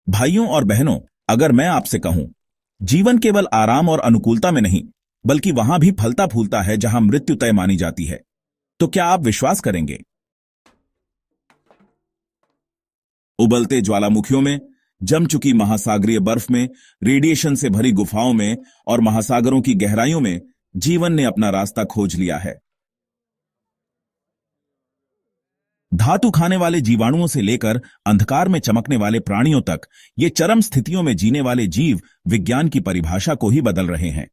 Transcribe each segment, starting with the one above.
भाइयों और बहनों, अगर मैं आपसे कहूं, जीवन केवल आराम और अनुकूलता में नहीं, बल्कि वहां भी फलता फूलता है जहां मृत्यु तय मानी जाती है, तो क्या आप विश्वास करेंगे? उबलते ज्वालामुखियों में, जम चुकी महासागरीय बर्फ में, रेडिएशन से भरी गुफाओं में और महासागरों की गहराइयों में जीवन ने अपना रास्ता खोज लिया है। धातु खाने वाले जीवाणुओं से लेकर अंधकार में चमकने वाले प्राणियों तक, ये चरम स्थितियों में जीने वाले जीव विज्ञान की परिभाषा को ही बदल रहे हैं।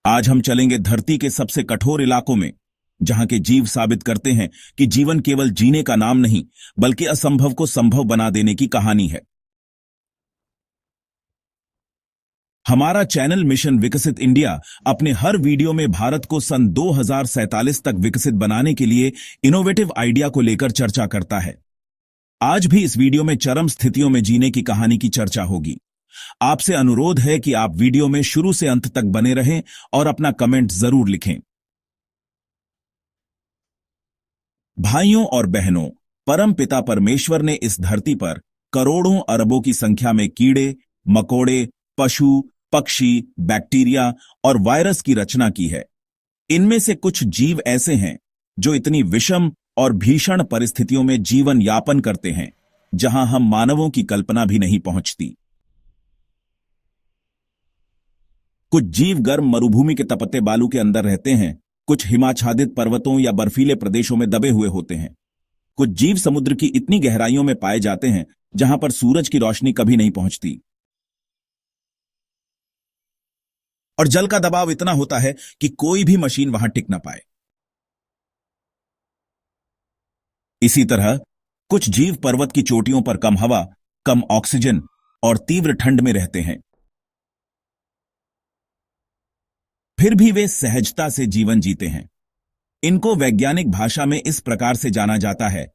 आज हम चलेंगे धरती के सबसे कठोर इलाकों में, जहां के जीव साबित करते हैं कि जीवन केवल जीने का नाम नहीं, बल्कि असंभव को संभव बना देने की कहानी है। हमारा चैनल मिशन विकसित इंडिया अपने हर वीडियो में भारत को सन 2047 तक विकसित बनाने के लिए इनोवेटिव आइडिया को लेकर चर्चा करता है। आज भी इस वीडियो में चरम स्थितियों में जीने की कहानी की चर्चा होगी। आपसे अनुरोध है कि आप वीडियो में शुरू से अंत तक बने रहें और अपना कमेंट जरूर लिखें। भाइयों और बहनों, परम पिता परमेश्वर ने इस धरती पर करोड़ों अरबों की संख्या में कीड़े, मकोड़े, पशु, पक्षी, बैक्टीरिया और वायरस की रचना की है। इनमें से कुछ जीव ऐसे हैं जो इतनी विषम और भीषण परिस्थितियों में जीवन यापन करते हैं जहां हम मानवों की कल्पना भी नहीं पहुंचती। कुछ जीव गर्म मरुभूमि के तपते बालू के अंदर रहते हैं, कुछ हिमाच्छादित पर्वतों या बर्फीले प्रदेशों में दबे हुए होते हैं। कुछ जीव समुद्र की इतनी गहराइयों में पाए जाते हैं जहां पर सूरज की रोशनी कभी नहीं पहुंचती। और जल का दबाव इतना होता है कि कोई भी मशीन वहां टिक ना पाए। इसी तरह कुछ जीव पर्वत की चोटियों पर कम हवा, कम ऑक्सीजन और तीव्र ठंड में रहते हैं। फिर भी वे सहजता से जीवन जीते हैं। इनको वैज्ञानिक भाषा में इस प्रकार से जाना जाता है: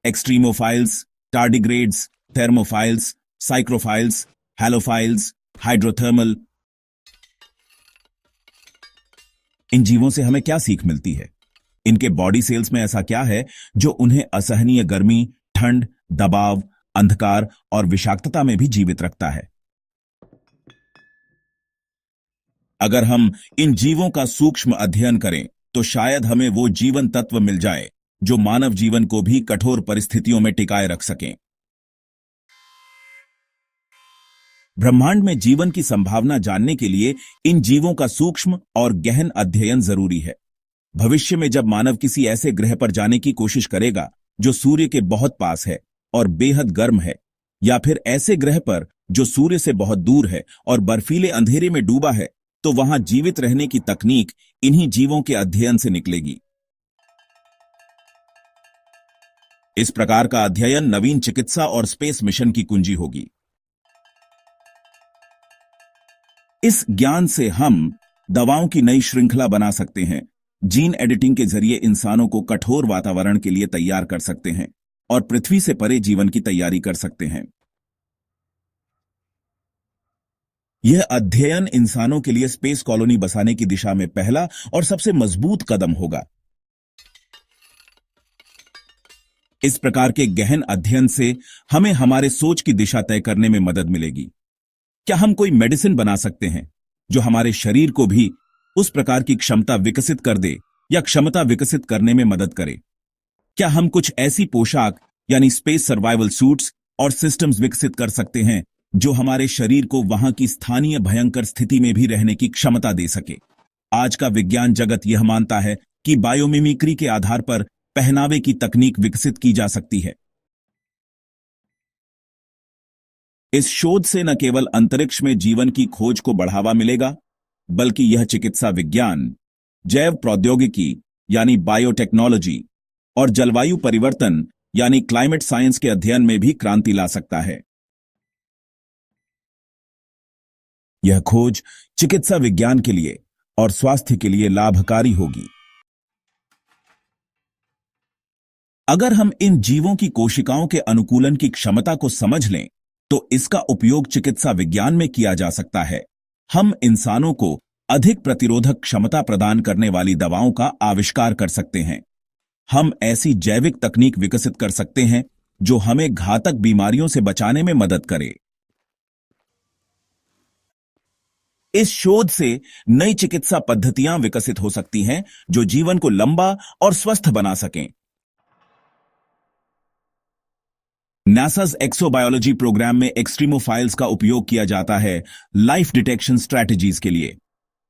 extremophiles, tardigrades, thermophiles, psychrophiles, halophiles, hydrothermal. इन जीवों से हमें क्या सीख मिलती है? इनके बॉडी सेल्स में ऐसा क्या है जो उन्हें असहनीय गर्मी, ठंड, दबाव, अंधकार और विषाक्तता में भी जीवित रखता है? अगर हम इन जीवों का सूक्ष्म अध्ययन करें तो शायद हमें वो जीवन तत्व मिल जाए जो मानव जीवन को भी कठोर परिस्थितियों में टिकाए रख सकें। ब्रह्मांड में जीवन की संभावना जानने के लिए इन जीवों का सूक्ष्म और गहन अध्ययन जरूरी है। भविष्य में जब मानव किसी ऐसे ग्रह पर जाने की कोशिश करेगा जो सूर्य के बहुत पास है और बेहद गर्म है, या फिर ऐसे ग्रह पर जो सूर्य से बहुत दूर है और बर्फीले अंधेरे में डूबा है, तो वहां जीवित रहने की तकनीक इन्हीं जीवों के अध्ययन से निकलेगी। इस प्रकार का अध्ययन नवीन चिकित्सा और स्पेस मिशन की कुंजी होगी। इस ज्ञान से हम दवाओं की नई श्रृंखला बना सकते हैं, जीन एडिटिंग के जरिए इंसानों को कठोर वातावरण के लिए तैयार कर सकते हैं और पृथ्वी से परे जीवन की तैयारी कर सकते हैं। यह अध्ययन इंसानों के लिए स्पेस कॉलोनी बसाने की दिशा में पहला और सबसे मजबूत कदम होगा। इस प्रकार के गहन अध्ययन से हमें हमारे सोच की दिशा तय करने में मदद मिलेगी। क्या हम कोई मेडिसिन बना सकते हैं जो हमारे शरीर को भी उस प्रकार की क्षमता विकसित कर दे या क्षमता विकसित करने में मदद करे? क्या हम कुछ ऐसी पोशाक यानी स्पेस सर्वाइवल सूट्स और सिस्टम्स विकसित कर सकते हैं जो हमारे शरीर को वहां की स्थानीय भयंकर स्थिति में भी रहने की क्षमता दे सके? आज का विज्ञान जगत यह मानता है कि बायोमिमिक्री के आधार पर पहनावे की तकनीक विकसित की जा सकती है। इस शोध से न केवल अंतरिक्ष में जीवन की खोज को बढ़ावा मिलेगा, बल्कि यह चिकित्सा विज्ञान, जैव प्रौद्योगिकी यानी बायोटेक्नोलॉजी और जलवायु परिवर्तन यानी क्लाइमेट साइंस के अध्ययन में भी क्रांति ला सकता है। यह खोज चिकित्सा विज्ञान के लिए और स्वास्थ्य के लिए लाभकारी होगी। अगर हम इन जीवों की कोशिकाओं के अनुकूलन की क्षमता को समझ लें तो इसका उपयोग चिकित्सा विज्ञान में किया जा सकता है। हम इंसानों को अधिक प्रतिरोधक क्षमता प्रदान करने वाली दवाओं का आविष्कार कर सकते हैं। हम ऐसी जैविक तकनीक विकसित कर सकते हैं जो हमें घातक बीमारियों से बचाने में मदद करे। इस शोध से नई चिकित्सा पद्धतियां विकसित हो सकती हैं जो जीवन को लंबा और स्वस्थ बना सकें। नासा's एक्सोबायोलॉजी प्रोग्राम में एक्सट्रीमोफाइल्स का उपयोग किया जाता है लाइफ डिटेक्शन स्ट्रैटेजीज के लिए।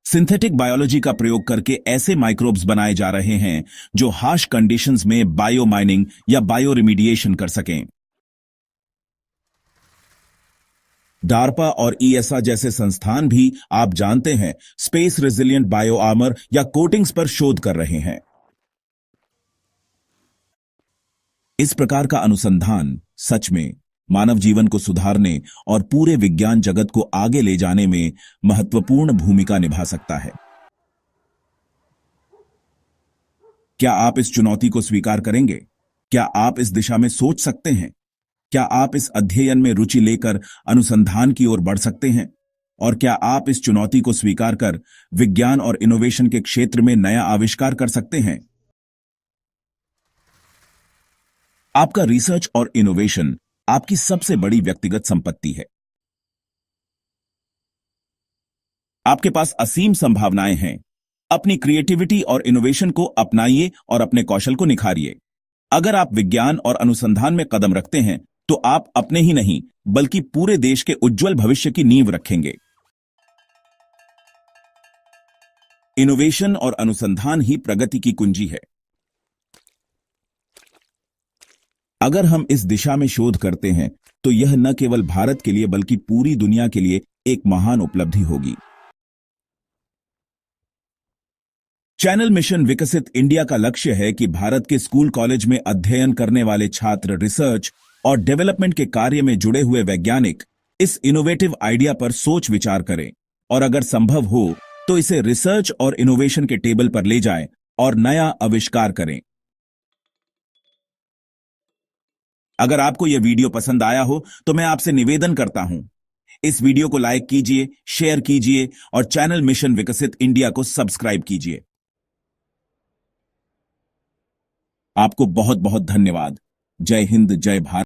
सिंथेटिक बायोलॉजी का प्रयोग करके ऐसे माइक्रोब्स बनाए जा रहे हैं जो हार्श कंडीशंस में बायो माइनिंग या बायो रिमीडिएशन कर सकें। डार्पा और ईएसआ जैसे संस्थान भी, आप जानते हैं, स्पेस रेजिलिएंट बायो आर्मर या कोटिंग्स पर शोध कर रहे हैं। इस प्रकार का अनुसंधान सच में मानव जीवन को सुधारने और पूरे विज्ञान जगत को आगे ले जाने में महत्वपूर्ण भूमिका निभा सकता है। क्या आप इस चुनौती को स्वीकार करेंगे? क्या आप इस दिशा में सोच सकते हैं? क्या आप इस अध्ययन में रुचि लेकर अनुसंधान की ओर बढ़ सकते हैं? और क्या आप इस चुनौती को स्वीकार कर विज्ञान और इनोवेशन के क्षेत्र में नया आविष्कार कर सकते हैं? आपका रिसर्च और इनोवेशन आपकी सबसे बड़ी व्यक्तिगत संपत्ति है। आपके पास असीम संभावनाएं हैं। अपनी क्रिएटिविटी और इनोवेशन को अपनाइए और अपने कौशल को निखारिए। अगर आप विज्ञान और अनुसंधान में कदम रखते हैं तो आप अपने ही नहीं बल्कि पूरे देश के उज्जवल भविष्य की नींव रखेंगे। इनोवेशन और अनुसंधान ही प्रगति की कुंजी है। अगर हम इस दिशा में शोध करते हैं तो यह न केवल भारत के लिए बल्कि पूरी दुनिया के लिए एक महान उपलब्धि होगी। चैनल मिशन विकसित इंडिया का लक्ष्य है कि भारत के स्कूल कॉलेज में अध्ययन करने वाले छात्र रिसर्च और डेवलपमेंट के कार्य में जुड़े हुए वैज्ञानिक इस इनोवेटिव आइडिया पर सोच विचार करें और अगर संभव हो तो इसे रिसर्च और इनोवेशन के टेबल पर ले जाएं और नया आविष्कार करें। अगर आपको यह वीडियो पसंद आया हो तो मैं आपसे निवेदन करता हूं, इस वीडियो को लाइक कीजिए, शेयर कीजिए और चैनल मिशन विकसित इंडिया को सब्सक्राइब कीजिए। आपको बहुत बहुत धन्यवाद। जय हिंद, जय भारत।